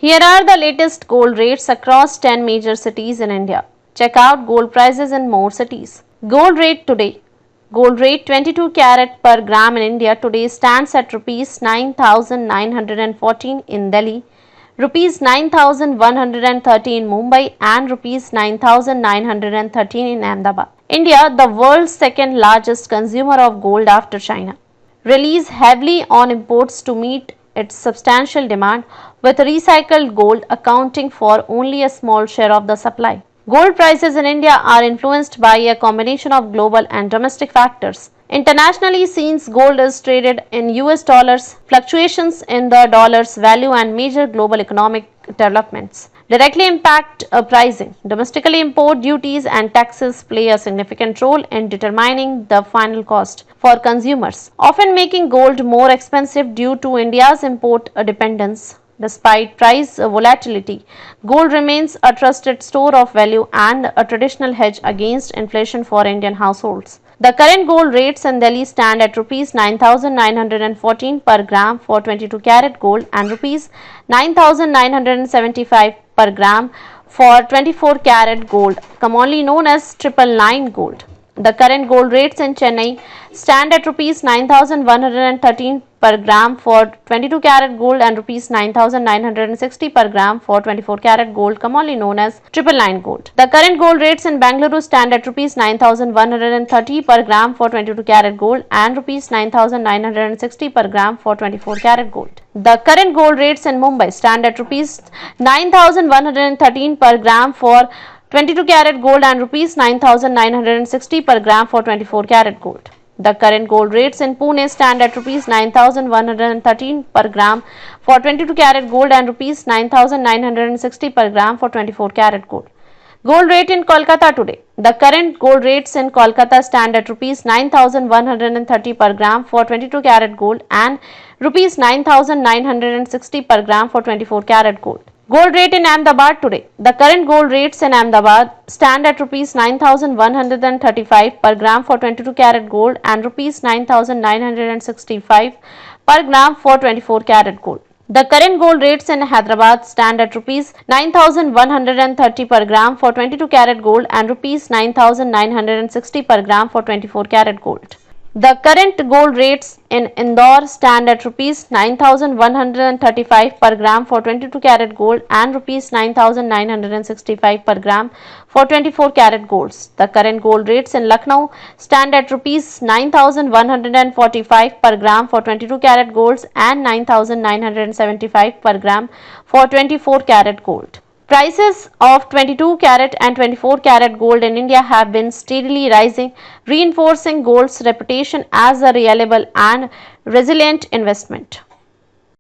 Here are the latest gold rates across 10 major cities in India. Check out gold prices in more cities. Gold rate today. Gold rate 22 carat per gram in India today stands at rupees 9,914 in Delhi, rupees 9,130 in Mumbai and rupees 9,913 in Ahmedabad. India, the world's second largest consumer of gold after China, relies heavily on imports to meet its substantial demand, with recycled gold accounting for only a small share of the supply. Gold prices in India are influenced by a combination of global and domestic factors. Internationally, since gold is traded in US dollars, fluctuations in the dollar's value and major global economic developments directly impact pricing. Domestically, import duties and taxes play a significant role in determining the final cost for consumers, often making gold more expensive due to India's import dependence. Despite price volatility, gold remains a trusted store of value and a traditional hedge against inflation for Indian households. The current gold rates in Delhi stand at rupees 9,914 per gram for 22 carat gold and rupees 9,975 per gram for 24 carat gold, commonly known as 999 gold. The current gold rates in Chennai stand at rupees 9,113 per gram for 22 carat gold and rupees 9,960 per gram for 24 carat gold, commonly known as 999 gold. The current gold rates in Bangalore stand at rupees 9,130 per gram for 22 carat gold and rupees 9,960 per gram for 24 carat gold. The current gold rates in Mumbai stand at rupees 9,113 per gram for 22 carat gold and rupees 9,960 per gram for 24 carat gold. The current gold rates in Pune stand at rupees 9,113 per gram for 22 carat gold and rupees 9,960 per gram for 24 carat gold. Gold rate in Kolkata today. The current gold rates in Kolkata stand at rupees 9,130 per gram for 22 carat gold and rupees 9,960 per gram for 24 carat gold. Gold rate in Ahmedabad today. The current gold rates in Ahmedabad stand at rupees 9,135 per gram for 22 carat gold and rupees 9,965 per gram for 24 carat gold. The current gold rates in Hyderabad stand at rupees 9,130 per gram for 22 carat gold and rupees 9,960 per gram for 24 carat gold. The current gold rates in Indore stand at rupees 9,135 per gram for 22 carat gold and rupees 9,965 per gram for 24 carat golds. The current gold rates in Lucknow stand at rupees 9,145 per gram for 22 carat golds and 9,975 per gram for 24 carat gold. Prices of 22 carat and 24 carat gold in India have been steadily rising, reinforcing gold's reputation as a reliable and resilient investment.